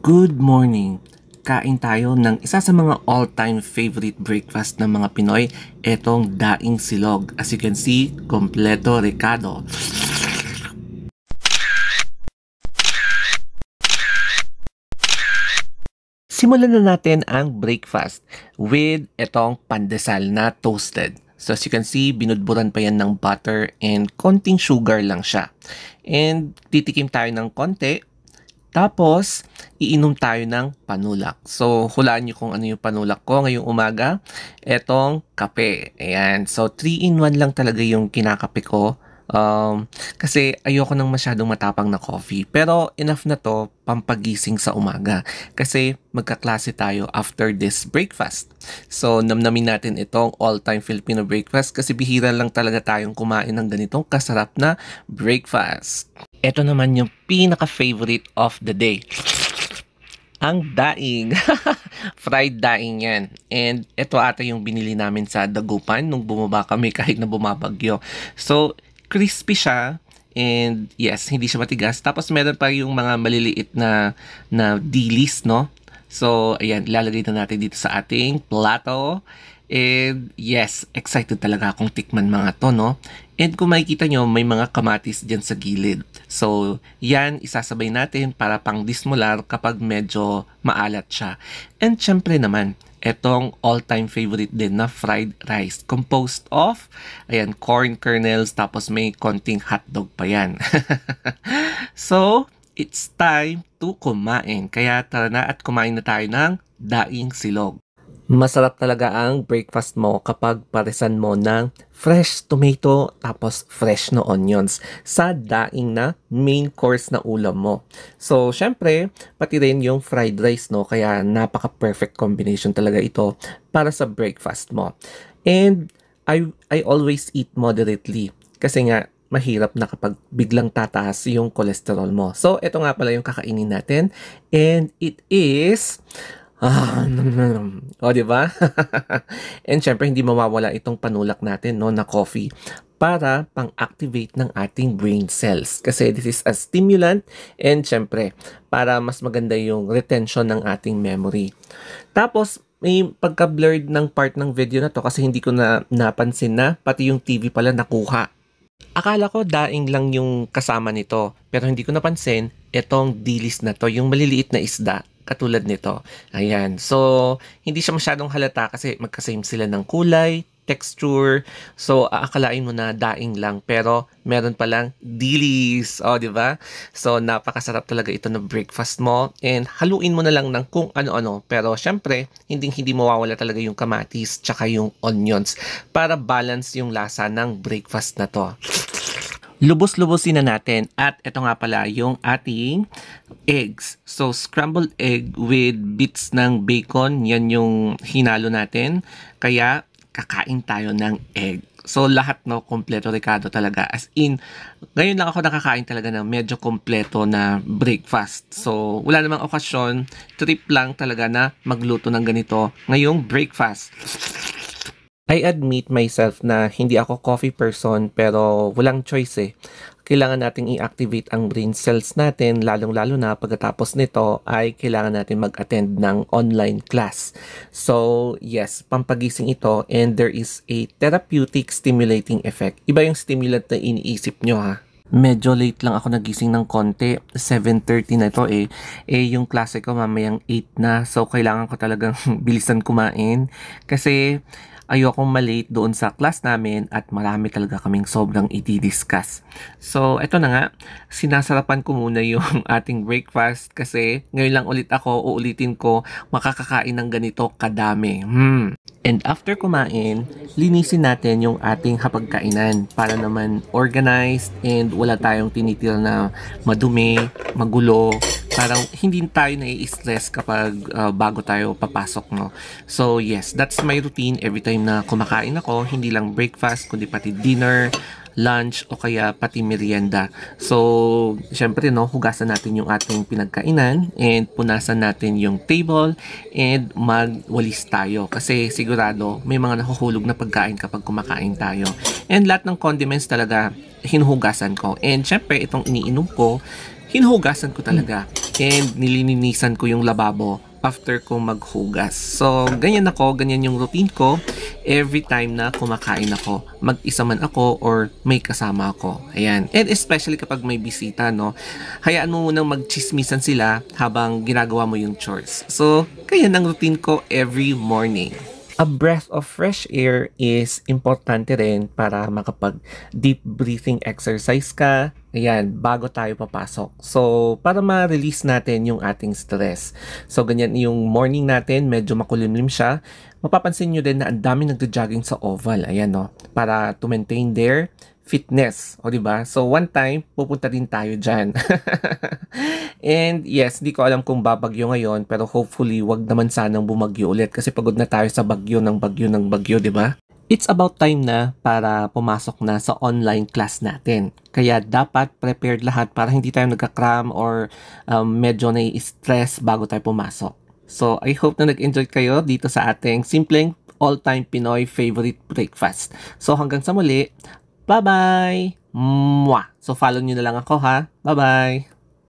Good morning! Kain tayo ng isa sa mga all-time favorite breakfast ng mga Pinoy, etong daing silog. As you can see, kompleto rekado. Simulan na natin ang breakfast with etong pandesal na toasted. So as you can see, binudburan pa yan ng butter and konting sugar lang siya. And titikim tayo ng konti. Tapos, iinom tayo ng panulak. So, hulaan nyo kung ano yung panulak ko ngayong umaga. Etong kape. Ayan. So, 3-in-1 lang talaga yung kinakape ko. Kasi ayoko nang masyadong matapang na coffee. Pero enough na to pampagising sa umaga. Kasi magkaklase tayo after this breakfast. So, namnamin natin itong all-time Filipino breakfast kasi bihira lang talaga tayong kumain ng ganitong kasarap na breakfast. Ito naman yung pinaka-favorite of the day. Ang daing. Fried daing yan. And ito ata yung binili namin sa Dagupan nung bumaba kami kahit na bumabagyo. So, crispy siya. And yes, hindi siya matigas. Tapos meron pa yung mga maliliit na dilis, no? So, ayan, ilalagay na natin dito sa ating plato. And yes, excited talaga akong tikman mga to, no? And kung makikita nyo, may mga kamatis dyan sa gilid. So, yan, isasabay natin para pang dismolar kapag medyo maalat siya. And syempre naman, etong all-time favorite din na fried rice. Composed of, ayan, corn kernels, tapos may konting hotdog pa yan. So, it's time to kumain. Kaya tara na at kumain na tayo ng daing silog. Masarap talaga ang breakfast mo kapag paresan mo ng fresh tomato tapos fresh na onions sa daing na main course na ulam mo. So, syempre, pati rin yung fried rice, no? Kaya napaka-perfect combination talaga ito para sa breakfast mo. And I always eat moderately kasi nga mahirap na kapag biglang tataas yung cholesterol mo. So, ito nga pala yung kakainin natin and it is o, diba? And syempre, hindi mawawala itong panulak natin, no, na coffee para pang-activate ng ating brain cells. Kasi this is a stimulant and syempre, para mas maganda yung retention ng ating memory. Tapos, may pagka-blurred ng part ng video na to kasi hindi ko na napansin na pati yung TV pala nakuha. Akala ko daing lang yung kasama nito, pero hindi ko napansin itong dilis na to, yung maliliit na isda. Katulad nito. Ayan. So, hindi siya masyadong halata kasi magkasame sila ng kulay, texture. So, aakalain mo na daing lang. Pero, meron palang dilis. O, di ba? So, napakasarap talaga ito na breakfast mo. And, haluin mo na lang ng kung ano-ano. Pero, syempre, hindi mawawala talaga yung kamatis tsaka yung onions para balance yung lasa ng breakfast na to. Lubos-lubosin na natin at ito nga pala yung ating eggs. So, scrambled egg with bits ng bacon, yan yung hinalo natin. Kaya, kakain tayo ng egg. So, lahat, no, kompleto rekado talaga. As in, ngayon lang ako nakakain talaga ng medyo kompleto na breakfast. So, wala namang okasyon, trip lang talaga na magluto ng ganito ngayong breakfast. I admit myself na hindi ako coffee person pero walang choice eh. Kailangan nating i-activate ang brain cells natin lalong-lalo na pagkatapos nito ay kailangan natin mag-attend ng online class. So yes, pampagising ito and there is a therapeutic stimulating effect. Iba yung stimulant na iniisip nyo ha. Medyo late lang ako nagising ng konti. 7:30 na ito eh. Yung klase ko mamayang 8 na. So, kailangan ko talagang bilisan kumain. Kasi ayokong malate doon sa class namin at marami talaga kaming sobrang i-discuss. So, eto na nga. Sinasarapan ko muna yung ating breakfast kasi ngayon lang ulit ako, uulitin ko, makakakain ng ganito kadami. And after kumain, linisin natin yung ating hapagkainan para naman organized and wala tayong tinitira na madumi, magulo, parang hindi tayo nai-stress kapag bago tayo papasok, no? So yes, that's my routine every time na kumakain ako, hindi lang breakfast kundi pati dinner, lunch o kaya pati merienda. So, syempre no, hugasan natin yung ating pinagkainan and punasan natin yung table and magwalis tayo kasi sigurado may mga nahuhulog na pagkain kapag kumakain tayo. And lahat ng condiments talaga hinuhugasan ko. And syempre itong iniinom ko, hinuhugasan ko talaga and nililinisan ko yung lababo after ko maghugas. So, ganyan yung routine ko every time na kumakain ako. Mag-isa man ako or may kasama ako. Ayan. And especially kapag may bisita, no? Hayaan mo munang magchismisan sila habang ginagawa mo yung chores. So, ganyan ang routine ko every morning. A breath of fresh air is importante rin para makapag deep breathing exercise ka. Ayan, bago tayo papasok. So, para ma-release natin yung ating stress. So, ganyan yung morning natin, medyo makulimlim siya. Mapapansin nyo din na ang dami nagja-jogging sa oval. Ayan, no? Para to maintain their fitness. O, diba? So, one time, pupunta din tayo dyan. And yes, di ko alam kung babagyo ngayon, pero hopefully, wag naman sanang bumagyo ulit kasi pagod na tayo sa bagyo ng bagyo, di ba? It's about time na para pumasok na sa online class natin. Kaya dapat prepared lahat para hindi tayo nagka-cram or medyo nai-stress bago tayo pumasok. So, I hope na nag-enjoy kayo dito sa ating simpleng all-time Pinoy favorite breakfast. So, hanggang sa muli, bye-bye! Mwah! So, follow nyo na lang ako ha. Bye-bye!